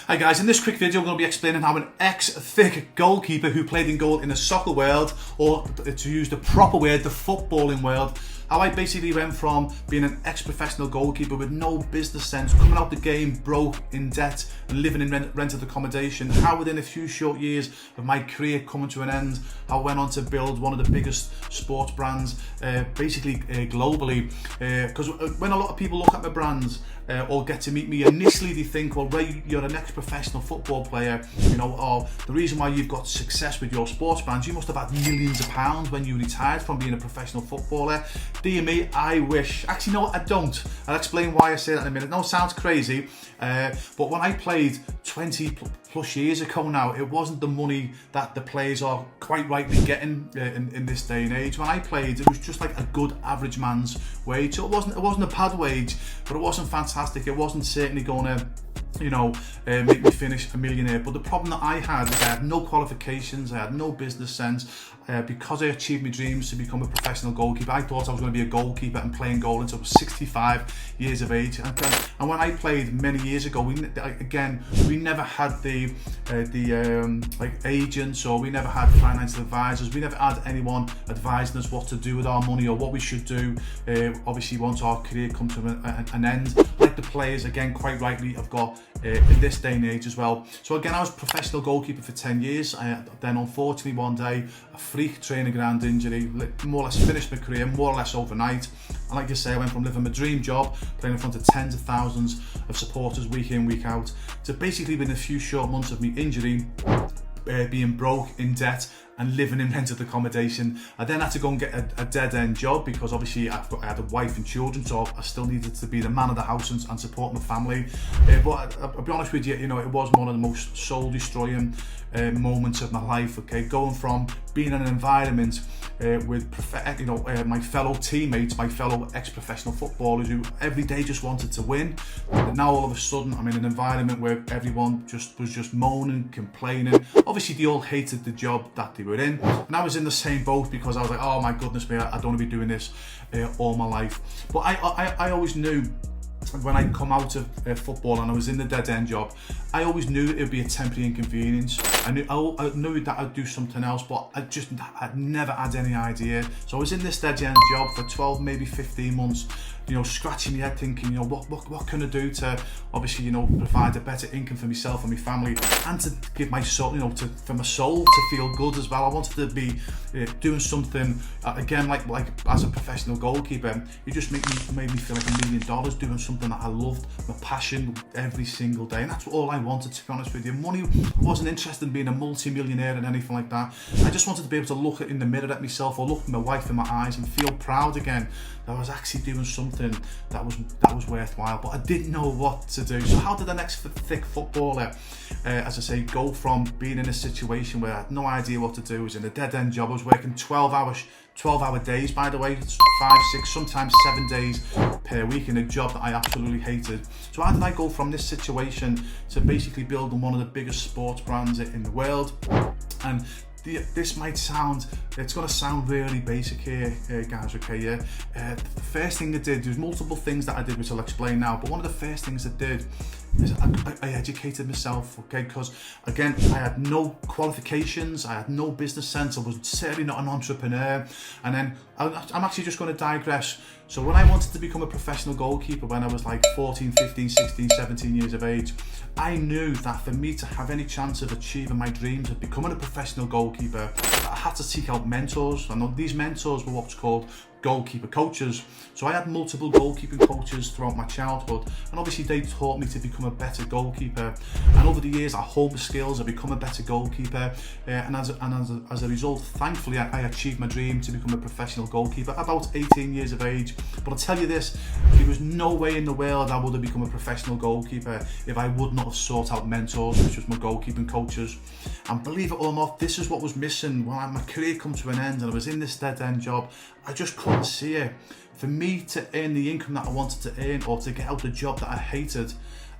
Hi guys, in this quick video I'm going to be explaining how an ex-thick goalkeeper who played in goal in the soccer world, or to use the proper word, the footballing world, how I basically went from being an ex-professional goalkeeper with no business sense, coming out the game broke, in debt and living in rented accommodation, how within a few short years of my career coming to an end, I went on to build one of the biggest sports brands globally. Because when a lot of people look at my brands or get to meet me, initially they think, well, Ray, you're an ex-professional football player, you know, or the reason why you've got success with your sports brands, you must have had millions of pounds when you retired from being a professional footballer. Dear me, I wish. Actually, no, I don't. I'll explain why I say that in a minute. No, it sounds crazy, but when I played 20 plus years ago now, it wasn't the money that the players are quite rightly getting in this day and age. When I played, it was just like a good average man's wage. So it wasn't a bad wage, but it wasn't fantastic. It wasn't certainly going to, you know, make me finish a millionaire. But the problem that I had is I had no qualifications, I had no business sense. Because I achieved my dreams to become a professional goalkeeper, I thought I was going to be a goalkeeper and playing goal until I was 65 years of age. And when I played many years ago, we never had the agents, or we never had financial advisors. We never had anyone advising us what to do with our money or what we should do. Obviously, once our career comes to an end, like the players, again, quite rightly, have got in this day and age as well. So again, I was a professional goalkeeper for 10 years. Then unfortunately one day, a freak training ground injury more or less finished my career, more or less overnight. And like I say, I went from living my dream job, playing in front of tens of thousands of supporters week in, week out, to basically within a few short months of me injury, being broke, in debt, and living in rented accommodation. I then had to go and get a dead-end job because obviously I had a wife and children, so I still needed to be the man of the house and support my family. But I'll be honest with you, you know, it was one of the most soul-destroying moments of my life. Okay, going from being in an environment with my fellow teammates, my fellow ex-professional footballers who every day just wanted to win, and now all of a sudden I'm in an environment where everyone was just moaning, complaining. Obviously they all hated the job that they were in, and I was in the same boat because I was like, oh my goodness me, I don't want to be doing this all my life. But I always knew when I come out of football and I was in the dead end job, I always knew it would be a temporary inconvenience. I knew that I'd do something else, but I'd never had any idea. So I was in this dead end job for 12, maybe 15 months, you know, scratching my head thinking, you know, what can I do to obviously, you know, provide a better income for myself and my family, and to give my soul, you know, for my soul to feel good as well. I wanted to be doing something again, like as a professional goalkeeper, you just made me feel like $1 million doing something that I loved, my passion, every single day. And that's all I wanted, to be honest with you. Money, I wasn't interested in being a multi-millionaire and anything like that. I just wanted to be able to look in the mirror at myself, or look my wife in my eyes and feel proud again that I was actually doing something that was worthwhile. But I didn't know what to do. So how did the next thick footballer, as I say, go from being in a situation where I had no idea what to do? I was in a dead-end job. I was working 12-hour days, by the way, 5, 6, sometimes 7 days per week in a job that I absolutely hated. So how did I go from this situation to basically building one of the biggest sports brands in the world? And this might sound, it's going to sound really basic here, guys, okay, yeah? The first thing I did, there's multiple things that I did which I'll explain now, but one of the first things I did is I educated myself, okay, because again, I had no qualifications, I had no business sense, I was certainly not an entrepreneur. And then I'm actually just going to digress. So when I wanted to become a professional goalkeeper when I was like 14, 15, 16, 17 years of age, I knew that for me to have any chance of achieving my dreams of becoming a professional goalkeeper, I had to seek out mentors. And these mentors were what's called goalkeeper coaches. So I had multiple goalkeeping coaches throughout my childhood, and obviously they taught me to become a better goalkeeper. And over the years, I honed the skills, I become a better goalkeeper, and as a result, thankfully, I achieved my dream to become a professional goalkeeper about 18 years of age. But I'll tell you this, there was no way in the world I would have become a professional goalkeeper if I would not have sought out mentors, which was my goalkeeping coaches. And believe it or not, this is what was missing when my career come to an end and I was in this dead-end job. I just couldn't see it. For me to earn the income that I wanted to earn, or to get out the job that I hated,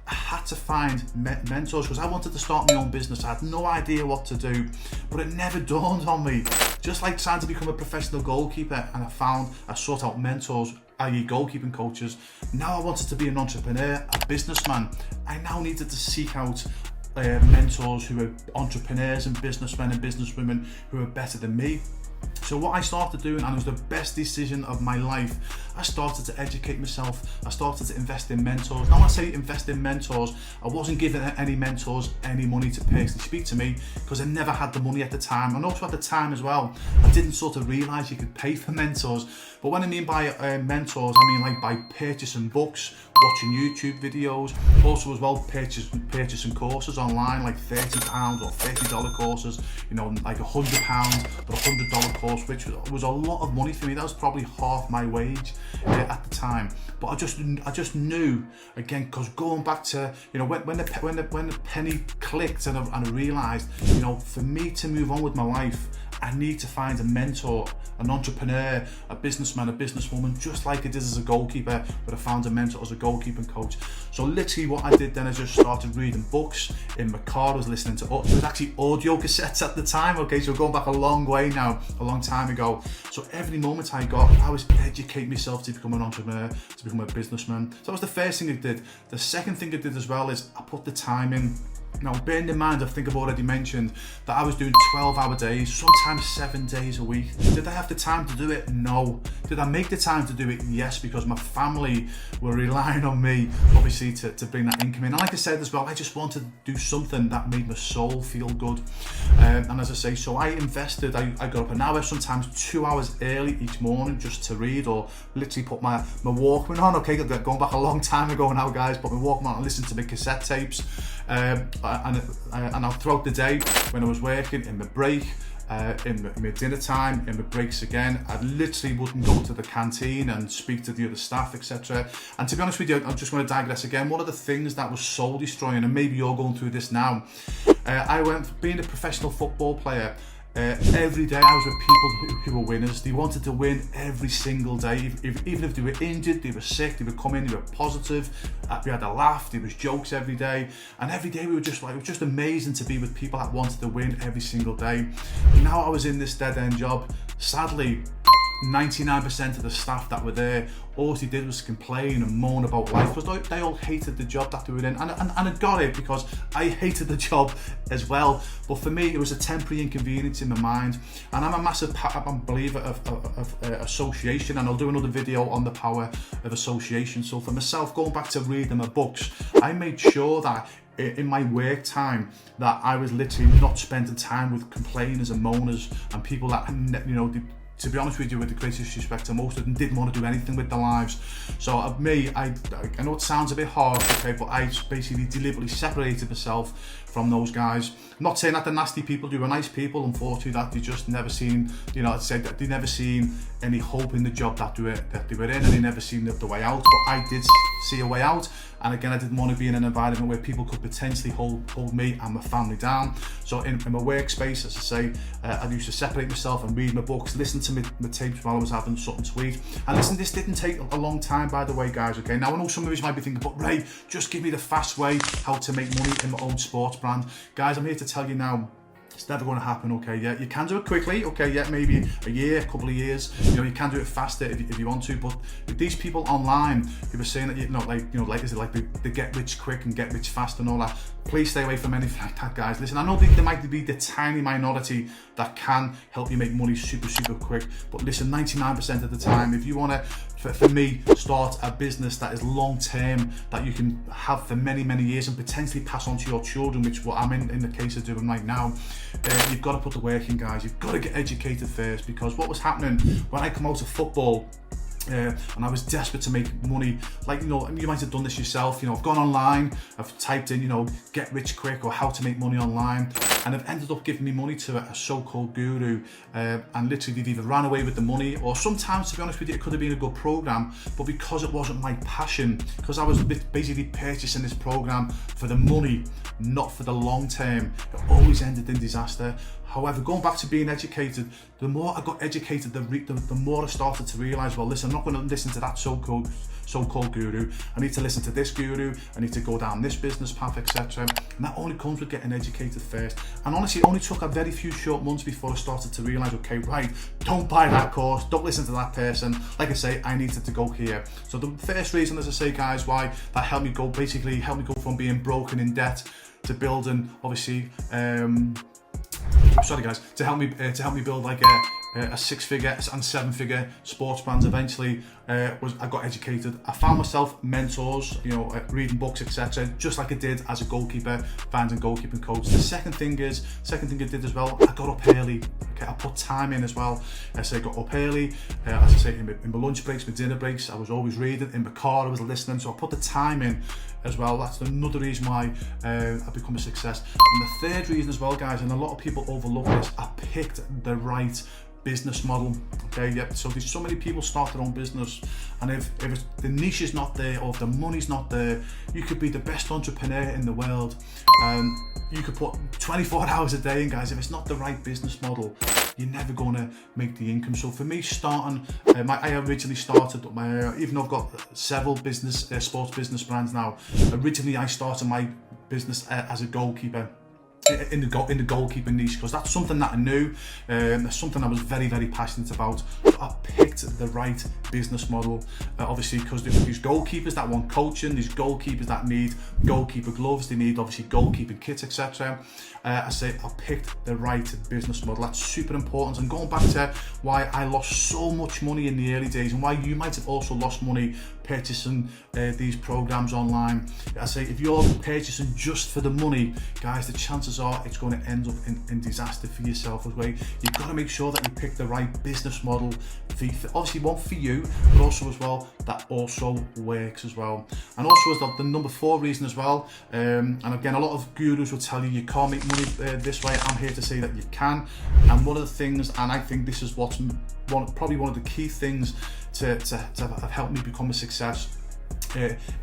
I had to find mentors, because I wanted to start my own business. I had no idea what to do, but it never dawned on me. Just like trying to become a professional goalkeeper, and I sought out mentors, i.e. goalkeeping coaches. Now I wanted to be an entrepreneur, a businessman. I now needed to seek out mentors who are entrepreneurs and businessmen and businesswomen who are better than me. So what I started doing, and it was the best decision of my life, I started to educate myself. I started to invest in mentors. Now when I say invest in mentors, I wasn't giving any mentors any money to personally speak to me, because I never had the money at the time. And also at the time as well, I didn't sort of realise you could pay for mentors. But what I mean by mentors, I mean like by purchasing books, watching YouTube videos, also as well purchasing courses online, like £30 or $30 courses, you know, like £100 but $100 course, which was a lot of money for me. That was probably half my wage at the time. But I just knew, again, because going back to, you know, when the penny clicked and I realised, you know, for me to move on with my life, I need to find a mentor, an entrepreneur, a businessman, a businesswoman, just like I did as a goalkeeper, but I found a mentor as a goalkeeping coach. So literally what I did then is just started reading books in my car. I was listening to, it was actually audio cassettes at the time, okay, so we're going back a long way now, a long time ago. So every moment I got, I was educating myself to become an entrepreneur, to become a businessman. So that was the first thing I did. The second thing I did as well is I put the time in. Now, bearing in mind, I think I've already mentioned that I was doing 12-hour days, sometimes 7 days a week. Did I have the time to do it? No. Did I make the time to do it? Yes, because my family were relying on me, obviously, to bring that income in. And like I said as well, I just wanted to do something that made my soul feel good. And as I say, so I invested, I got up an hour, sometimes 2 hours early each morning just to read, or literally put my Walkman on. Okay, going back a long time ago now, guys, put my Walkman on and listen to my cassette tapes. And throughout the day, when I was working, in my break, in my dinner time, in my breaks again, I literally wouldn't go to the canteen and speak to the other staff, etc. And to be honest with you, I'm just going to digress again. One of the things that was soul destroying, and maybe you're going through this now, I went from being a professional football player. Every day I was with people who were winners. They wanted to win every single day, even if they were injured, they were sick, they would come in, they were positive, we had a laugh, there was jokes every day, and every day we were just like, it was just amazing to be with people that wanted to win every single day. Now I was in this dead-end job. Sadly, 99% of the staff that were there, all they did was complain and moan about life, because they all hated the job that they were in. And I got it, because I hated the job as well. But for me, it was a temporary inconvenience in my mind. And I'm a massive believer of association, and I'll do another video on the power of association. So for myself, going back to reading my books, I made sure that in my work time that I was literally not spending time with complainers and moaners and people that, you know, to be honest with you, with the greatest respect to most of them, didn't want to do anything with their lives. So I know it sounds a bit harsh, okay, but I basically deliberately separated myself from those guys. I'm not saying that they're nasty people, they were nice people, unfortunately, that they just never seen, you know, I'd say that they never seen any hope in the job that they were in, and they never seen the way out. But I did see a way out, and again, I didn't want to be in an environment where people could potentially hold me and my family down. So in my workspace, as I say, I used to separate myself and read my books, listen to my tapes while I was having something to eat. And listen, this didn't take a long time, by the way, guys, okay? Now, I know some of you might be thinking, but Ray, just give me the fast way how to make money in my own sports brand. Guys, I'm here to tell you now, it's never going to happen, okay? Yeah, you can do it quickly, okay? Yeah, maybe a year, a couple of years. You know, you can do it faster if you want to. But with these people online who are saying that, is it like they get rich quick and get rich fast and all that? Please stay away from anything like that, guys. Listen, I know there might be the tiny minority that can help you make money super quick. But listen, 99% of the time, if you want to, for me, start a business that is long term, that you can have for many years and potentially pass on to your children, which what I'm in the case of doing right now, you've got to put the work in, guys. You've got to get educated first, because what was happening when I come out of football, and I was desperate to make money, like, you know, you might have done this yourself, you know, I've gone online, I've typed in, you know, get rich quick or how to make money online, and I've ended up giving me money to a so-called guru, and literally they've either ran away with the money, or sometimes, to be honest with you, it could have been a good program, but because it wasn't my passion, because I was basically purchasing this program for the money, not for the long term, it always ended in disaster. However, going back to being educated, the more I got educated, the more I started to realise, well, listen, I'm not going to listen to that so-called guru. I need to listen to this guru. I need to go down this business path, etc. And that only comes with getting educated first. And honestly, it only took a very few short months before I started to realise, okay, right, don't buy that course, don't listen to that person. Like I say, I needed to go here. So the first reason, as I say, guys, why that helped me go from being broken in debt to building, obviously, sorry guys, to help me build like a 6-figure and 7-figure sports brands. Eventually, I got educated. I found myself mentors, reading books, etc. Just like I did as a goalkeeper, finding goalkeeping coach. The second thing I did as well, I got up early. Okay, I put time in as well. I got up early. As I say, in my lunch breaks, my dinner breaks, I was always reading. In my car, I was listening. So I put the time in as well. That's another reason why I've become a success. And the third reason as well, guys, and a lot of people overlook this, I picked the right business model. Okay, yeah. So there's so many people start their own business, and if the niche is not there, or if the money's not there, you could be the best entrepreneur in the world, and you could put 24 hours a day in, guys. If it's not the right business model, you're never going to make the income. So for me, starting, I originally started, even though I've got several sports business brands now, originally I started my business as a goalkeeper. In the goalkeeper niche, because that's something that I knew, that's something I was very, very passionate about. So I picked the right business model, obviously, because these goalkeepers that want coaching, these goalkeepers that need goalkeeper gloves, they need obviously goalkeeping kits, etc. I picked the right business model. That's super important. And going back to why I lost so much money in the early days, and why you might have also lost money purchasing these programs online. If you're purchasing just for the money, guys, the chances are it's going to end up in disaster for yourself as well. You've got to make sure that you pick the right business model for obviously one for you, but also as well that also works as well. And also as the number 4 reason as well, and again, a lot of gurus will tell you can't make money this way. I'm here to say that you can. And one of the things, and I think this is what's probably one of the key things to have helped me become a success,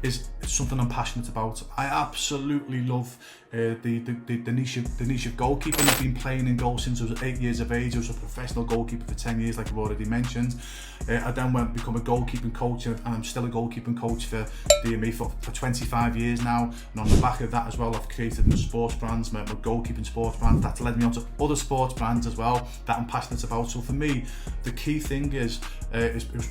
is something I'm passionate about. I absolutely love the niche of goalkeeping. I've been playing in goal since I was 8 years of age. I was a professional goalkeeper for 10 years, like I've already mentioned. I then went to become a goalkeeping coach, and I'm still a goalkeeping coach for 25 years now. And on the back of that as well, I've created my sports brands, my goalkeeping sports brand. That's led me on to other sports brands as well that I'm passionate about. So for me, the key thing is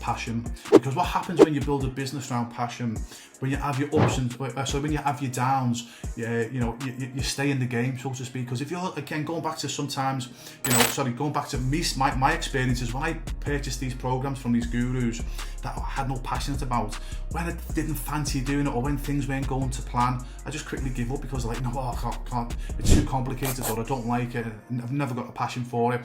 passion. Because what happens when you build a business around passion, when you have your ups and when you have your downs, you stay in the game, so to speak. Because if you're, again, going back to me, my experiences when I purchased these programs from these gurus that I had no passion about, when I didn't fancy doing it, or when things weren't going to plan, I just quickly give up, because I can't, it's too complicated, or I don't like it, and I've never got a passion for it.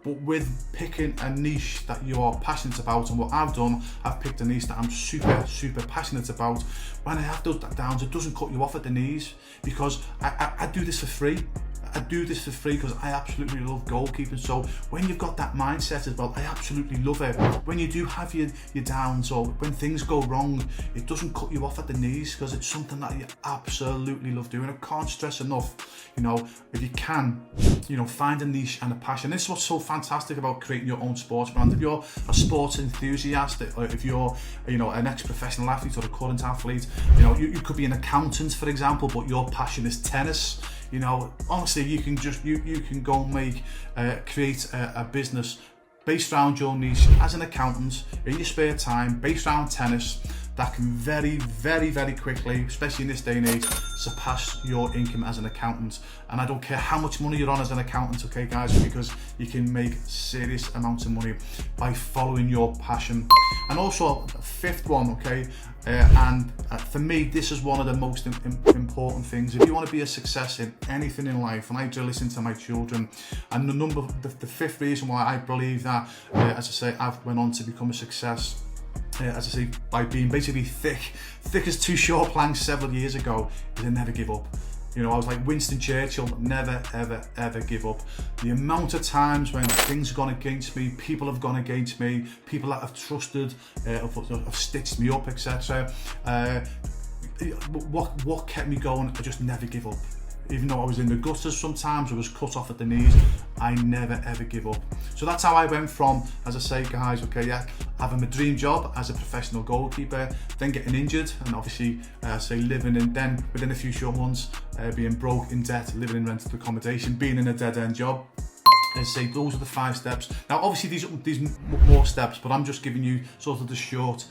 But with picking a niche that you are passionate about, and what I've done, I've picked a niche that I'm super passionate about. When I have those downs, it doesn't cut you off at the knees, because I do this for free. I do this for free because I absolutely love goalkeeping. So when you've got that mindset as well, I absolutely love it. When you do have your downs, or when things go wrong, it doesn't cut you off at the knees, because it's something that you absolutely love doing. I can't stress enough, if you can, find a niche and a passion. This is what's so fantastic about creating your own sports brand. If you're a sports enthusiast, or if you're, an ex-professional athlete or a current athlete, you could be an accountant, for example, but your passion is tennis. Honestly, you can go and create a business based around your niche as an accountant in your spare time, based around tennis, that can very, very, very quickly, especially in this day and age, surpass your income as an accountant. And I don't care how much money you're on as an accountant, okay, guys, because you can make serious amounts of money by following your passion. And also, the 5th one, okay, for me, this is one of the most important things. If you want to be a success in anything in life, and I do listen to my children, and the 5th reason why I believe that, I've went on to become a success, by being basically thick as 2 short planks several years ago, is I never give up. I was like Winston Churchill, never, ever give up. The amount of times when things have gone against me, people have gone against me, people that I've trusted have stitched me up, etc. What kept me going? I just never give up. Even though I was in the gutters sometimes, I was cut off at the knees, I never ever give up. So that's how I went from, guys, having my dream job as a professional goalkeeper, then getting injured, and obviously living in, then within a few short months, being broke, in debt, living in rented accommodation, being in a dead end job. As I say, those are the 5 steps. Now, obviously, these more steps, but I'm just giving you sort of the short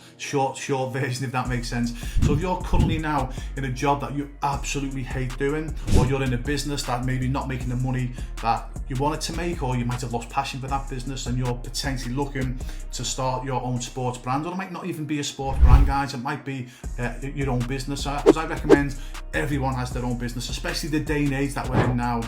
version, if that makes sense. So if you're currently now in a job that you absolutely hate doing, or you're in a business that maybe not making the money that you wanted to make, or you might have lost passion for that business, and you're potentially looking to start your own sports brand, or it might not even be a sports brand, guys. It might be your own business. As I recommend, everyone has their own business, especially the day and age that we're in now.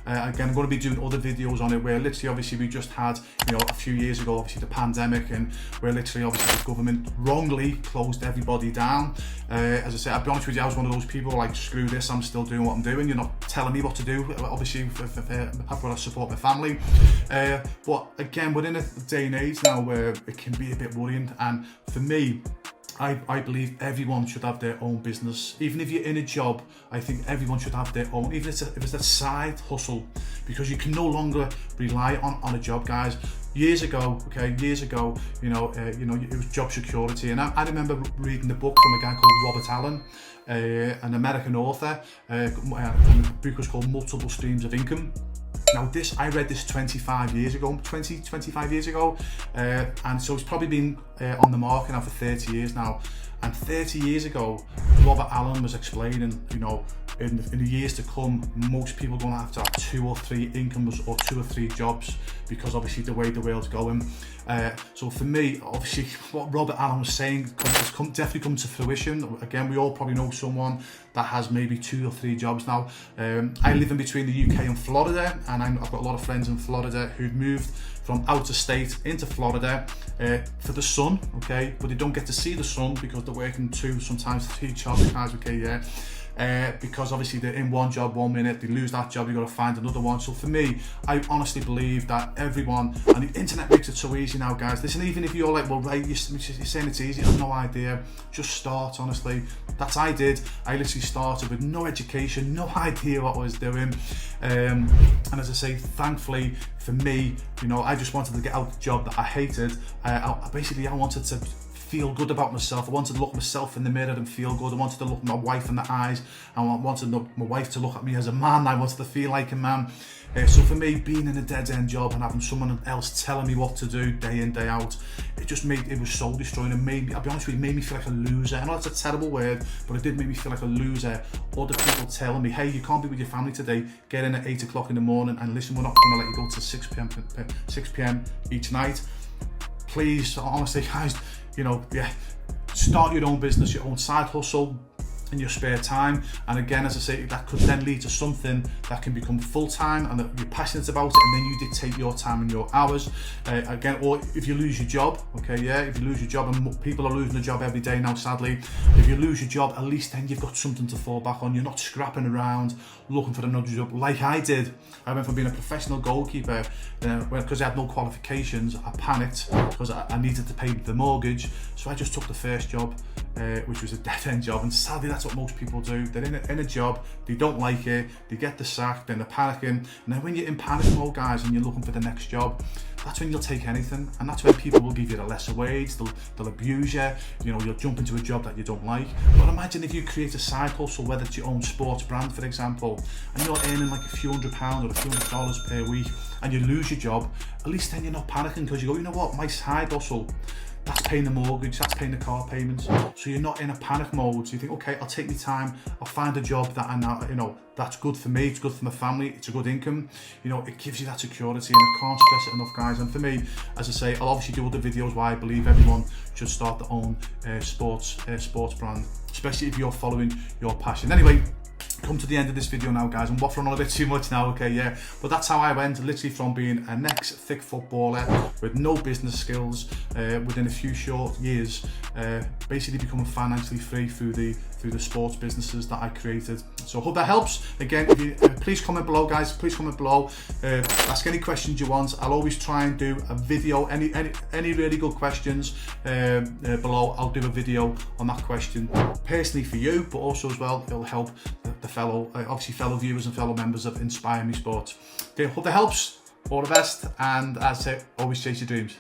Again, I'm going to be doing other videos on it where literally, obviously, we just had, a few years ago, obviously the pandemic, and where literally, obviously, the government wrongly closed everybody down. As I say, I'll be honest with you, I was one of those people like, screw this, I'm still doing what I'm doing. You're not telling me what to do. Obviously, I've got to support my family. But again, we're in a day and age now where it can be a bit worrying. And for me, I believe everyone should have their own business. Even if you're in a job, I think everyone should have their own, even if it's a side hustle, because you can no longer rely on a job, guys. Years ago, it was job security, and I remember reading the book from a guy called Robert Allen, an American author. The book was called Multiple Streams of Income. Now I read this 25 years ago, and so it's probably been on the market now for 30 years now. And 30 years ago, Robert Allen was explaining, in the years to come, most people are going to have 2 or 3 incomes or 2 or 3 jobs, because obviously the way the world's going. So for me, obviously, what Robert Allen was saying has definitely come to fruition. Again, we all probably know someone that has maybe 2 or 3 jobs now. I live in between the UK and Florida, and I've got a lot of friends in Florida who've moved from out of state into Florida for the sun, okay? But they don't get to see the sun because they're working 2, sometimes 3 jobs, guys, okay, yeah? Because obviously they're in one job 1 minute, they lose that job, you've got to find another one. So for me, I honestly believe that everyone, and the internet makes it so easy now, guys. Listen, even if you're like, well, right, you're saying it's easy, I have no idea, just start, honestly. That's what I did. I literally started with no education, no idea what I was doing. And as I say, thankfully for me, I just wanted to get out the job that I hated. I wanted to feel good about myself. I wanted to look myself in the mirror and feel good. I wanted to look my wife in the eyes. I wanted my wife to look at me as a man. I wanted to feel like a man. So for me, being in a dead-end job and having someone else telling me what to do day in, day out, it was soul destroying, and I'll be honest with you, it made me feel like a loser. I know that's a terrible word, but it did make me feel like a loser. Other people telling me, hey, you can't be with your family today, get in at 8 o'clock in the morning, and listen, we're not going to let you go till 6 p.m. each night. Please, honestly, guys, start your own business, your own side hustle in your spare time. And again, as I say, that could then lead to something that can become full-time and that you're passionate about it, and then you dictate your time and your hours. Again, or if you lose your job, if you lose your job, and people are losing a job every day now, sadly. If you lose your job, at least then you've got something to fall back on. You're not scrapping around looking for another job like I did. I went from being a professional goalkeeper, because I had no qualifications, I panicked because I needed to pay the mortgage, so I just took the first job, which was a dead-end job. And sadly, that's what most people do. They're in a job, they don't like it, they get the sack, then they're panicking. And then when you're in panic mode, guys, and you're looking for the next job, that's when you'll take anything, and that's when people will give you a lesser wage, they'll abuse you, you'll jump into a job that you don't like. But imagine if you create a side hustle, whether it's your own sports brand, for example, and you're earning like a few £100 or a few $100 per week, and you lose your job, at least then you're not panicking, because you go, you know what, my side hustle, that's paying the mortgage, that's paying the car payments. So you're not in a panic mode. So you think, okay, I'll take my time, I'll find a job that I now, that's good for me, it's good for my family, it's a good income. It gives you that security, and I can't stress it enough, guys. And for me, as I say, I'll obviously do other videos why I believe everyone should start their own sports brand, especially if you're following your passion. Anyway, come to the end of this video now, guys. I'm waffling on a bit too much now, okay, yeah. But that's how I went, literally from being an ex-thick footballer with no business skills, within a few short years, basically becoming financially free through the sports businesses that I created. So I hope that helps. Again, if you, please comment below, guys. Please comment below. Ask any questions you want. I'll always try and do a video. Any really good questions below, I'll do a video on that question personally for you, but also as well, it'll help the fellow viewers and fellow members of Inspire Me Sports. Okay, hope that helps. All the best, and as I say, always chase your dreams.